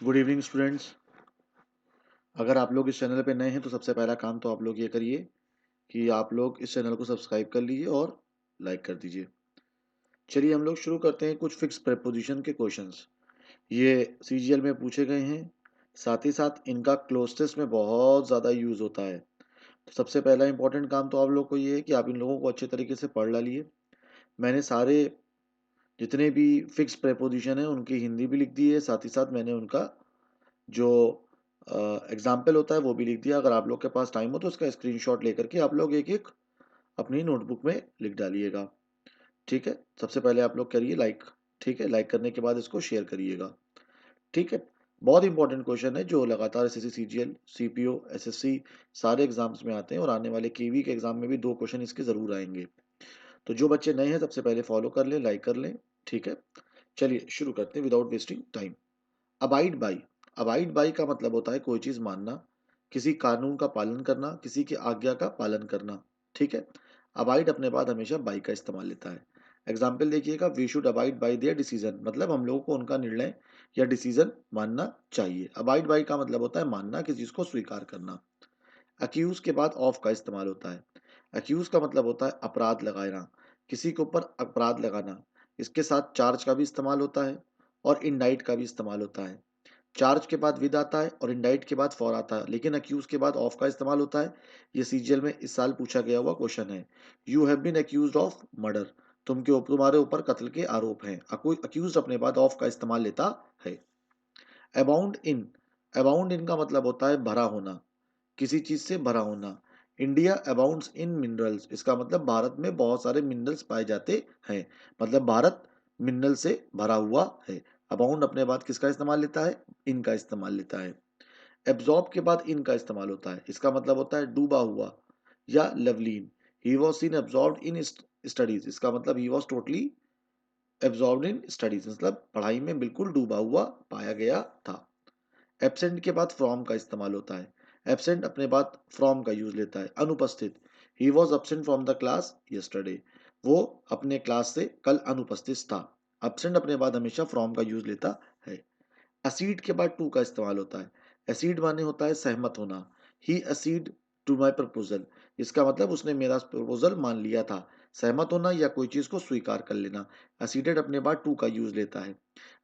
Good evening students. अगर आप लोग इस चैनल पे नए हैं तो सबसे पहला काम तो आप लोग ये करिए कि आप लोग इस चैनल को सब्सक्राइब कर लीजिए और लाइक कर दीजिए। चलिए हम लोग शुरू करते हैं कुछ फिक्स प्रेपोजिशन के क्वेश्चंस। ये सीजीएल में पूछे गए हैं, साथ ही साथ इनका क्लोज में बहुत ज़्यादा यूज़ होता है। तो सबसे पहला इंपॉर्टेंट काम तो आप लोग को ये है कि आप इन लोगों को अच्छे तरीके से पढ़ डालिए। मैंने सारे जितने भी फिक्स प्रेपोजिशन हैं उनकी हिंदी भी लिख दी है, साथ ही साथ मैंने उनका जो एग्जाम्पल होता है वो भी लिख दिया। अगर आप लोग के पास टाइम हो तो उसका स्क्रीनशॉट लेकर के आप लोग एक एक अपनी नोटबुक में लिख डालिएगा। ठीक है, सबसे पहले आप लोग करिए लाइक। ठीक है, लाइक करने के बाद इसको शेयर करिएगा। ठीक है, बहुत इंपॉर्टेंट क्वेश्चन है जो लगातार एसएससी सीजीएल सीपीओ एसएससी सारे एग्जाम्स में आते हैं और आने वाले केवी के एग्जाम में भी 2 क्वेश्चन इसके जरूर आएंगे। तो जो बच्चे नए हैं सबसे पहले फॉलो कर लें, लाइक कर लें। ठीक है, चलिए शुरू करते हैं without wasting time. Abide by. Abide by का मतलब होता है कोई चीज मानना, किसी कानून का पालन करना, किसी की आज्ञा का पालन करना। ठीक है, अबाइड अपने बाद हमेशा बाई का इस्तेमाल लेता है। एग्जाम्पल देखिएगा, we should abide by their decision, मतलब हम लोगों को उनका निर्णय या डिसीजन मानना चाहिए। अबाइड बाई का मतलब होता है मानना, किसी चीज को स्वीकार करना। अक्यूज के बाद ऑफ का इस्तेमाल होता है। अक्यूज का मतलब होता है अपराध लगाना, किसी के ऊपर अपराध लगाना। इसके साथ चार्ज का भी इस्तेमाल होता है और इंडाइट का भी इस्तेमाल होता है। चार्ज के बाद विद आता है और इंडाइट के बाद फॉर आता है, लेकिन अक्यूज के बाद ऑफ का इस्तेमाल होता है। ये सीजीएल में इस साल पूछा गया हुआ क्वेश्चन है। You have been accused of murder, तुम्हारे ऊपर कत्ल के आरोप हैं। अक्यूज अपने बाद ऑफ का इस्तेमाल लेता है। Abound in. अबाउंड इन का मतलब होता है भरा होना, किसी चीज से भरा होना। इंडिया अबाउंड्स इन मिनरल्स, इसका मतलब भारत में बहुत सारे मिनरल्स पाए जाते हैं, मतलब भारत मिनरल से भरा हुआ है। अबाउंड अपने बाद किसका इस्तेमाल लेता है? इनका इस्तेमाल लेता है। एब्जॉर्ब के बाद इनका इस्तेमाल होता है, इसका मतलब होता है डूबा हुआ या Lovleen. He was seen absorb in studies, इसका मतलब he was totally absorb in studies, मतलब पढ़ाई में बिल्कुल डूबा हुआ पाया गया था। एब्सेंट के बाद फ्रॉम का इस्तेमाल होता है। एब्सेंट अपने बाद फ्रॉम का यूज लेता है। अनुपस्थित, he was absent from the class yesterday, वो अपने क्लास से कल अनुपस्थित था। एब्सेंट अपने बाद हमेशा फ्रॉम का यूज लेता है। एसीड के बाद टू का इस्तेमाल होता है। एसीड माने होता है सहमत होना। ही एसीड टू माई प्रपोजल, इसका मतलब उसने मेरा प्रपोजल मान लिया था। सहमत होना या कोई चीज को स्वीकार कर लेना। एसीडेड अपने बाद टू का यूज लेता है।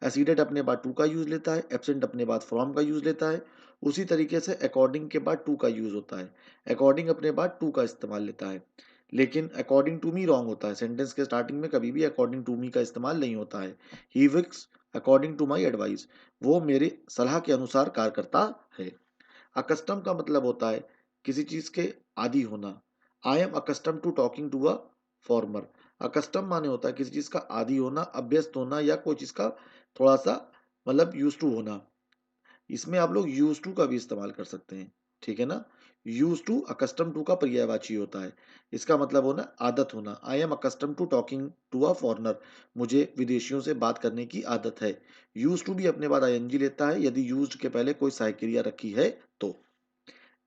एसीडेड अपने बाद टू का यूज लेता है। एब्सेंट अपने बाद फ्रॉम का यूज लेता है। उसी तरीके से अकॉर्डिंग के बाद टू का यूज होता है। अकॉर्डिंग अपने बाद टू का इस्तेमाल लेता है, लेकिन अकॉर्डिंग टू मी रॉन्ग होता है। सेंटेंस के स्टार्टिंग में कभी भी अकॉर्डिंग टू मी का इस्तेमाल नहीं होता है। He works according to my advice, वो मेरे सलाह के अनुसार कार्य करता है। अकस्टम का मतलब होता है किसी चीज के आदी होना। I am accustom to talking to a former. Accustom माने होता है किसी चीज का आदी होना, अभ्यस्त होना या कोई चीज का थोड़ा सा मतलब यूज टू होना। इसमें आप लोग यूज टू का भी इस्तेमाल कर सकते हैं। ठीक है ना, यूज टू अकस्टम टू का पर्यायवाची होता है। इसका मतलब होना आदत होना। I am accustom to talking to a foreigner, मुझे विदेशियों से बात करने की आदत है। यूज टू भी अपने बाद आईएनजी लेता है यदि यूज के पहले कोई सहायक क्रिया रखी है तो।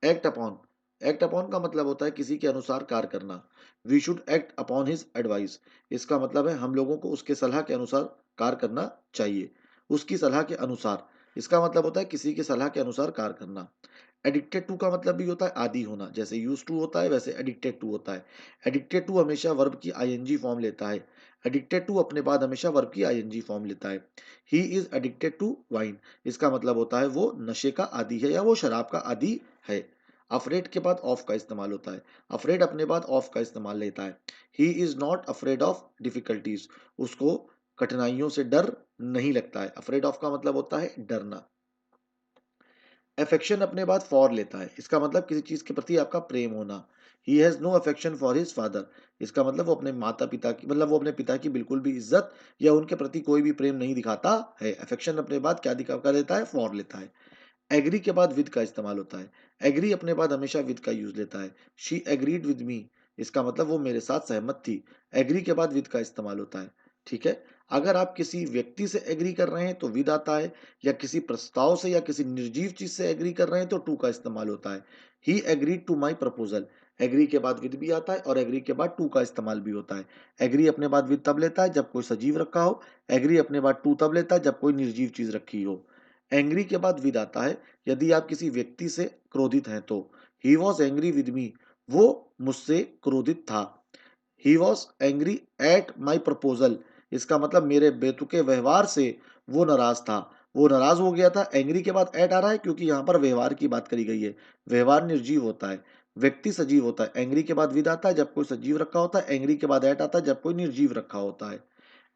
Act upon. एक्ट अपॉन का मतलब होता है किसी के अनुसार कार्य करना। We should act upon his advice, इसका मतलब है हम लोगों को उसके सलाह के अनुसार कार्य करना चाहिए। उसकी सलाह के अनुसार, इसका मतलब होता है किसी की सलाह के अनुसार कार्य करना। एडिक्टेड टू का मतलब भी होता है आदी होना, जैसे यूज टू होता है वैसे एडिक्टेड टू होता है। एडिक्टेड टू हमेशा वर्ब की आईएनजी फॉर्म लेता है। एडिक्टेड टू अपने बाद हमेशा वर्ब की आईएनजी फॉर्म लेता है। He is addicted to wine, इसका मतलब होता है वो नशे का आदी है या वो शराब का आदी है। अफ्रेड के बाद ऑफ का इस्तेमाल होता है। अफ्रेड अपने बाद ऑफ का इस्तेमाल लेता है। He is not afraid of difficulties, उसको कठिनाइयों से डर नहीं लगता है। अफ्रेड ऑफ का मतलब होता है डरना। अफेक्शन अपने बाद फॉर लेता है, इसका मतलब किसी चीज के प्रति आपका प्रेम होना। He has no affection for his father, इसका मतलब वो अपने माता पिता की, मतलब वो अपने पिता की बिल्कुल भी इज्जत या उनके प्रति कोई भी प्रेम नहीं दिखाता है। अफेक्शन अपने बाद क्या दिखा कर देता है? फॉर लेता है। एग्री के बाद विद का इस्तेमाल होता है। एग्री अपने बाद हमेशा विद का यूज लेता है। शी एग्रीड विद मी, इसका मतलब वो मेरे साथ सहमत थी। एग्री के बाद विद का इस्तेमाल होता है। ठीक है, अगर आप किसी व्यक्ति से एग्री कर रहे हैं तो विद आता है, या किसी प्रस्ताव से या किसी निर्जीव चीज से एग्री कर रहे हैं तो टू का इस्तेमाल होता है। He agreed to my proposal, agree के बाद विद भी आता है और एग्री के बाद टू का इस्तेमाल भी होता है। एग्री अपने बाद विद तब लेता है जब कोई सजीव रखा हो। एग्री अपने बाद टू तब लेता है जब कोई निर्जीव चीज रखी हो। एंग्री के बाद विद आता है यदि आप किसी व्यक्ति से क्रोधित हैं तो। He was angry with me, वो मुझसे क्रोधित था। He was angry at my proposal, इसका मतलब मेरे बेतुके व्यवहार से वो नाराज था, वो नाराज हो गया था। एंग्री के बाद एट आ रहा है क्योंकि यहाँ पर व्यवहार की बात करी गई है। व्यवहार निर्जीव होता है, व्यक्ति सजीव होता है। एंग्री के बाद विद आता है जब कोई सजीव रखा होता है। एंग्री के बाद एट आता है जब कोई निर्जीव रखा होता है।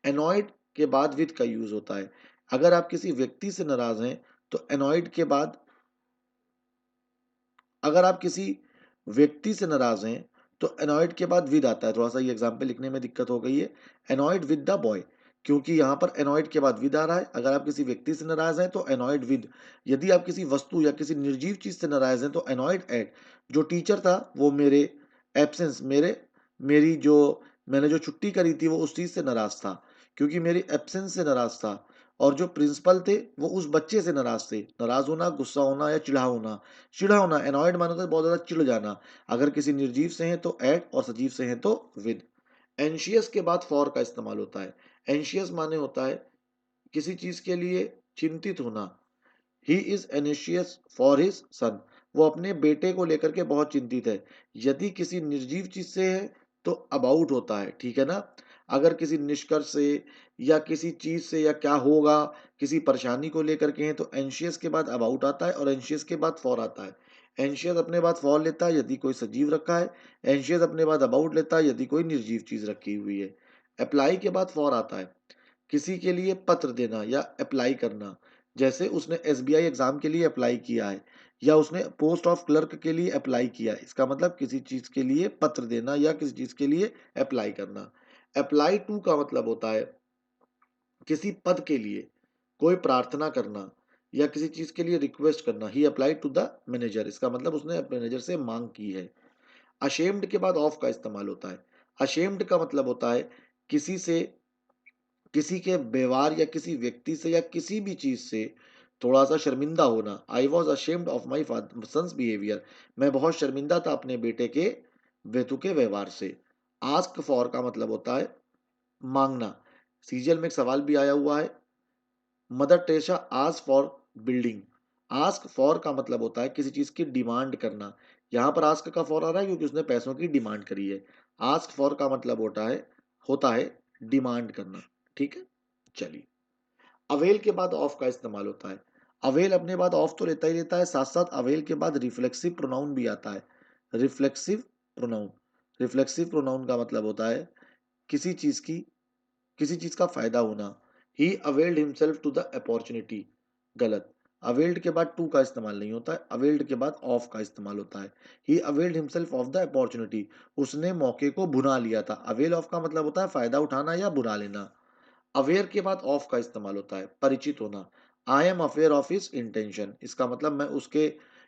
एनॉयड के बाद विद का यूज होता है। अगर आप किसी व्यक्ति से नाराज हैं तो एनॉयड के बाद, अगर आप किसी व्यक्ति से नाराज हैं तो एनॉयड के बाद विद आता है। थोड़ा सा ये एग्जाम्पल लिखने में दिक्कत हो गई है। एनॉयड विद द बॉय, क्योंकि यहाँ पर एनॉयड के बाद विद आ रहा है। अगर आप किसी व्यक्ति से नाराज हैं तो एनॉयड विद। यदि आप किसी वस्तु या किसी निर्जीव चीज से नाराज हैं तो एनॉयड एट। जो टीचर था वो मेरे एब्सेंस, मेरी जो मैंने जो छुट्टी करी थी वो उस चीज से नाराज था, क्योंकि मेरी एब्सेंस से नाराज था। और जो प्रिंसिपल थे वो उस बच्चे से नाराज थे। नाराज होना, गुस्सा होना या चिढ़ा होना। चिढ़ा होना एनॉयड माना तो बहुत ज्यादा चिढ़ जाना। अगर किसी निर्जीव से हैं तो एट और सजीव से हैं तो विद। एंशियस के बाद फॉर का इस्तेमाल होता है। एंशियस माने होता है किसी चीज के लिए चिंतित होना। He is anxious for his son, वो अपने बेटे को लेकर के बहुत चिंतित है। यदि किसी निर्जीव चीज से है तो अबाउट होता है, ठीक है ना। अगर किसी निष्कर्ष से या किसी चीज से या क्या होगा, किसी परेशानी को लेकर के हैं तो एंशियस के बाद अबाउट आता है और एंशियस के बाद फॉर आता है। एंशियस अपने बाद फॉर लेता है यदि कोई सजीव रखा है। एंशियस अपने बाद अबाउट लेता है यदि कोई निर्जीव चीज रखी हुई है। अप्लाई के बाद फॉर आता है, किसी के लिए पत्र देना या अप्लाई करना। जैसे उसने एसबीआई एग्जाम के लिए अप्लाई किया है या उसने पोस्ट ऑफ क्लर्क के लिए अप्लाई किया है, इसका मतलब किसी चीज के लिए पत्र देना या किसी चीज के लिए अप्लाई करना। अप्लाई टू का मतलब होता है किसी पद के लिए कोई प्रार्थना करना या किसी चीज के लिए रिक्वेस्ट करना। ही अप्लाई टू द मैनेजर, इसका मतलब उसने मैनेजर से मांग की है। अशेम्ड के बाद ऑफ का इस्तेमाल होता है। अशेम्ड का मतलब होता है किसी से, किसी के व्यवहार या किसी व्यक्ति से या किसी भी चीज से थोड़ा सा शर्मिंदा होना। I was ashamed of my son's behaviour, मैं बहुत शर्मिंदा था अपने बेटे के बेतुके व्यवहार से। आस्क फॉर का मतलब होता है मांगना। सीरियल में एक सवाल भी आया हुआ है, mother Teresa ask for building. Ask for का मतलब होता है किसी चीज की डिमांड करना। यहाँ पर आस्क का फॉर आ रहा है क्योंकि उसने पैसों की डिमांड करी है। आस्क फॉर का मतलब होता है डिमांड करना, ठीक है। चलिए, अवेल के बाद ऑफ का इस्तेमाल होता है। अवेल अपने बाद ऑफ तो लेता ही लेता है, साथ साथ अवेल के बाद रिफ्लेक्सिव प्रोनाउन भी आता है। रिफ्लेक्सिव प्रोनाउन, रिफ्लेक्सिव प्रोनाउन का मतलब होता है किसी चीज की, किसी चीज का फायदा होना। He availed himself to the opportunity, गलत। अवेल्ड के बाद टू का इस्तेमाल नहीं होता है, अवेल्ड के बाद ऑफ का इस्तेमाल होता है। He availed himself of the opportunity, उसने मौके को भुना लिया था। अवेल ऑफ का मतलब होता है फायदा उठाना या बुरा लेना। अवेयर के बाद ऑफ का इस्तेमाल होता है परिचित होना। I am aware of his intention, इसका मतलब मैं उसके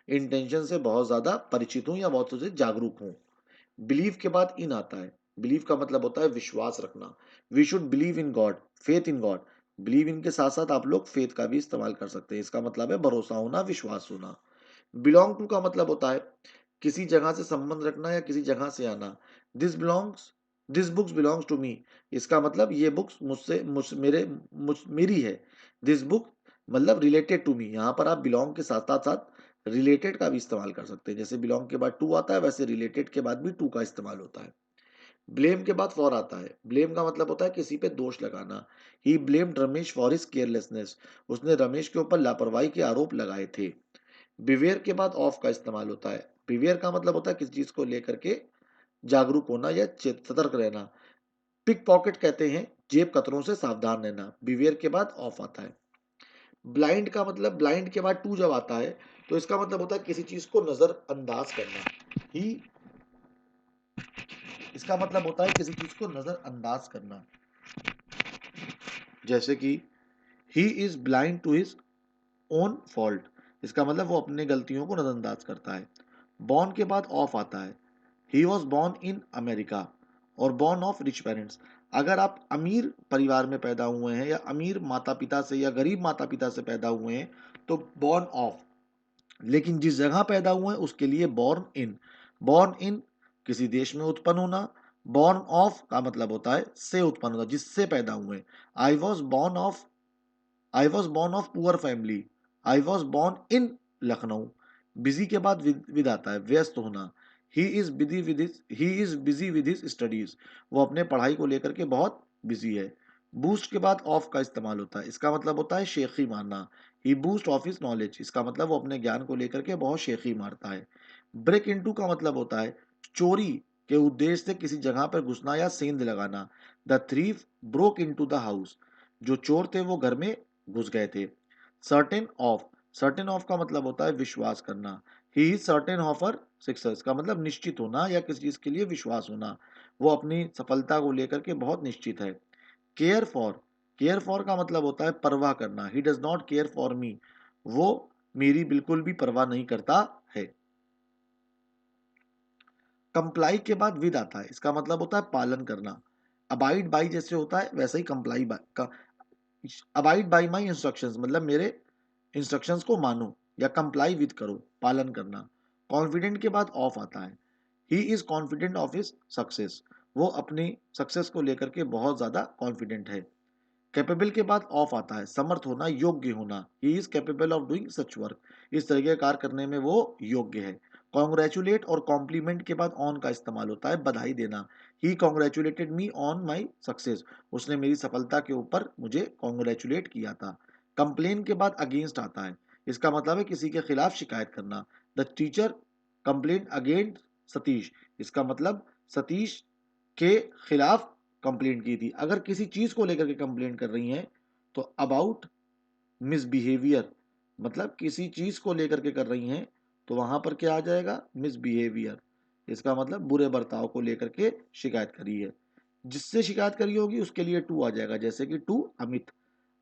इंटेंशन से बहुत ज्यादा परिचित हूं या बहुत उससे जागरूक हूं। बिलीव के बाद इन आता है। बिलीव का मतलब होता है विश्वास रखना। We should believe in God, faith in God. Believe in के साथ साथ आप लोग फेथ का भी इस्तेमाल कर सकते हैं, इसका मतलब है भरोसा होना, विश्वास होना। बिलोंग टू का मतलब होता है किसी जगह से संबंध रखना या किसी जगह से आना। This books belongs to me, इसका मतलब ये बुक्स मुझसे मेरी है। दिस बुक मतलब रिलेटेड टू मी, यहाँ पर आप बिलोंग के साथ साथ रिलेटेड का भी इस्तेमाल कर सकते हैं। जैसे बिलोंग के बाद टू आता है वैसे रिलेटेड के बाद भी टू का इस्तेमाल होता है। ब्लेम के बाद फॉर आता है। ब्लेम का मतलब होता है किसी पे दोष लगाना। ही blamed Ramesh for his carelessness, उसने रमेश के ऊपर लापरवाही के आरोप लगाए थे। बिवेयर के बाद ऑफ का इस्तेमाल होता है। बिवेयर का मतलब होता है किसी चीज को लेकर के जागरूक होना या सतर्क रहना। पिक पॉकेट कहते हैं जेब कतरों से सावधान रहना। बिवेयर के बाद ऑफ आता है। ब्लाइंड का मतलब, ब्लाइंड के बाद टू जब आता है तो इसका मतलब होता है किसी चीज को नजरअंदाज करना। ही, इसका मतलब होता है किसी चीज को नजरअंदाज करना। जैसे कि he is blind to his own fault, इसका मतलब वो अपने गलतियों को नजरअंदाज करता है। बॉर्न के बाद ऑफ आता है। He was born in America और बॉर्न ऑफ रिच पेरेंट्स। अगर आप अमीर परिवार में पैदा हुए हैं या अमीर माता पिता से या गरीब माता पिता से पैदा हुए हैं तो बॉर्न ऑफ। लेकिन जिस जगह पैदा हुए हैं उसके लिए बॉर्न इन। बॉर्न इन किसी देश में उत्पन्न होना। बॉर्न ऑफ का मतलब होता है से उत्पन्न होना, जिससे पैदा हुए। I was born of, I was born of poor family, I was born in Lucknow. Busy के बाद विद आता है, व्यस्त होना। He is busy with his studies, वो अपने पढ़ाई को लेकर के बहुत बिजी है। बूस्ट के बाद ऑफ का इस्तेमाल होता है, इसका मतलब होता है शेखी मारना। ही बूस्ट ऑफ हिज नॉलेज, इसका मतलब वो अपने ज्ञान को लेकर के बहुत शेखी मारता है। ब्रेक इनटू का मतलब होता है चोरी के उद्देश्य से किसी जगह पर घुसना या सेंध लगाना। The thief broke into the house, जो चोर थे वो घर में घुस गए थे। सर्टेन ऑफ का मतलब होता है विश्वास करना। He is certain of her success का मतलब निश्चित होना या किसी चीज के लिए विश्वास होना, वो अपनी सफलता को लेकर के बहुत निश्चित है। केयर फॉर, केयर फॉर का मतलब होता है परवाह करना। He does not care for me, वो मेरी बिल्कुल भी परवाह नहीं करता है। कंप्लाई के बाद विद आता है, इसका मतलब होता है पालन करना। अबाइड बाई जैसे होता है वैसे ही कंप्लाई का, अबाइड बाई माई इंस्ट्रक्शंस मतलब मेरे इंस्ट्रक्शंस को मानो या कंप्लाई विद करो, पालन करना। कॉन्फिडेंट के बाद ऑफ आता है। He is confident of his success, वो अपनी सक्सेस को लेकर के बहुत ज्यादा कॉन्फिडेंट है। कैपेबल के बाद ऑफ आता है, समर्थ होना, योग्य होना। He is capable of doing such work, इस तरह के कार्य करने में वो योग्य है। कॉन्ग्रेचुलेट और कॉम्प्लीमेंट के बाद ऑन का इस्तेमाल होता है, बधाई देना। He congratulated me on my success, उसने मेरी सफलता के ऊपर मुझे कॉन्ग्रेचुलेट किया था। कंप्लेन के बाद अगेंस्ट आता है, इसका मतलब है किसी के खिलाफ शिकायत करना। The teacher complain against Satish, इसका मतलब सतीश के खिलाफ कंप्लेंट की थी। अगर किसी चीज को लेकर के कंप्लेंट कर रही हैं तो अबाउट मिसबिहेवियर, मतलब किसी चीज को लेकर के कर रही हैं तो वहां पर क्या आ जाएगा, मिसबिहेवियर, इसका मतलब बुरे बर्ताव को लेकर के शिकायत करी है। जिससे शिकायत करी होगी उसके लिए टू आ जाएगा, जैसे कि टू अमित,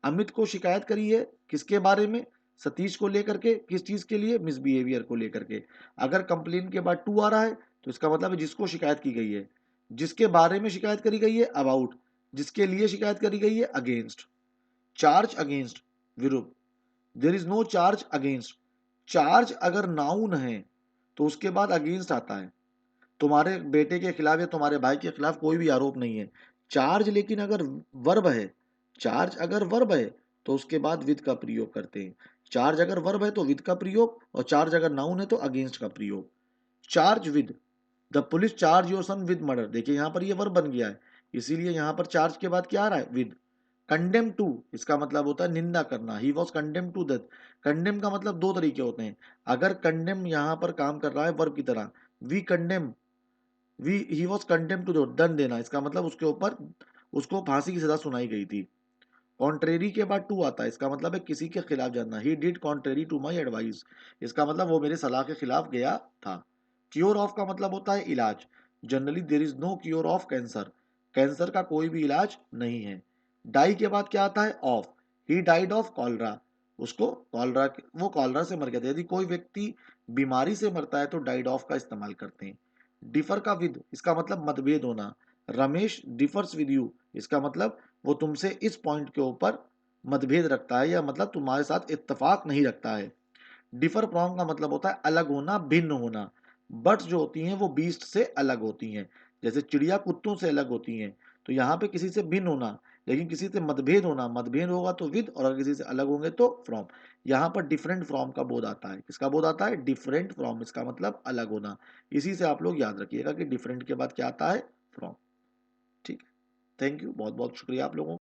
अमित को शिकायत करी है किसके बारे में, सतीश को लेकर के, किस चीज के लिए, मिसबिहेवियर को लेकर के। अगर कंप्लेन के बाद टू आ रहा है तो इसका मतलब है जिसको शिकायत की गई है, जिसके बारे में शिकायत करी गई है अबाउट, जिसके लिए शिकायत करी गई है अगेंस्ट। चार्ज अगेंस्ट, विरुद्ध। There is no charge against, charge अगर नाउन है तो उसके बाद अगेंस्ट आता है। तुम्हारे बेटे के खिलाफ या तुम्हारे भाई के खिलाफ कोई भी आरोप नहीं है। चार्ज लेकिन अगर वर्ब है, चार्ज अगर वर्ब है तो उसके बाद विद का प्रयोग करते हैं। चार्ज अगर वर्ब है तो विद का प्रयोग, और चार्ज अगर नाउन है तो अगेंस्ट का प्रयोग। Charge with, the police charge your son with murder, देखिए यहां पर ये वर्ब बन गया है, इसीलिए यहां पर चार्ज के बाद क्या आ रहा है, विद। कंडेम टू, इसका मतलब होता है निंदा करना। He was condemn to death, condemn का मतलब दो तरीके होते हैं। अगर कंडेम यहां पर काम कर रहा है वर्ब की तरह, we condemn, we he was condemn to death, दंड देना, इसका मतलब उसके ऊपर उसको फांसी की सजा सुनाई गई थी। कॉन्ट्रेरी के बाद टू आता है, इसका मतलब है किसी के खिलाफ जाना। He did contrary to my advice, इसका मतलब वो मेरे सलाह के खिलाफ गया था। क्योर ऑफ का मतलब होता है इलाज। Generally there is no cure of cancer, cancer का कोई भी इलाज नहीं है। डाई के बाद क्या आता है, of. He died of cholera, उसको कॉलरा, वो कॉलरा से मर गया था। यदि कोई व्यक्ति बीमारी से मरता है तो डाइड ऑफ का इस्तेमाल करते हैं। डिफर का विद, इसका मतलब मतभेद होना। रमेश डिफर्स विद यू, इसका मतलब वो तुमसे इस पॉइंट के ऊपर मतभेद रखता है या मतलब तुम्हारे साथ इत्तेफाक नहीं रखता है। डिफर फ्रॉम का मतलब होता है अलग होना, भिन्न होना। बर्ड्स जो होती हैं वो बीस्ट से अलग होती हैं, जैसे चिड़िया कुत्तों से अलग होती हैं। तो यहाँ पे किसी से भिन्न होना, लेकिन किसी से मतभेद होना, मतभेद होगा तो विद, और अगर किसी से अलग होंगे तो फ्रॉम। यहाँ पर डिफरेंट फ्रॉम का बोध आता है, किसका बोध आता है, डिफरेंट फ्रॉम, इसका मतलब अलग होना। इसी से आप लोग याद रखिएगा कि डिफरेंट के बाद क्या आता है, फ्रॉम। ठीक है, थैंक यू, बहुत बहुत शुक्रिया आप लोगों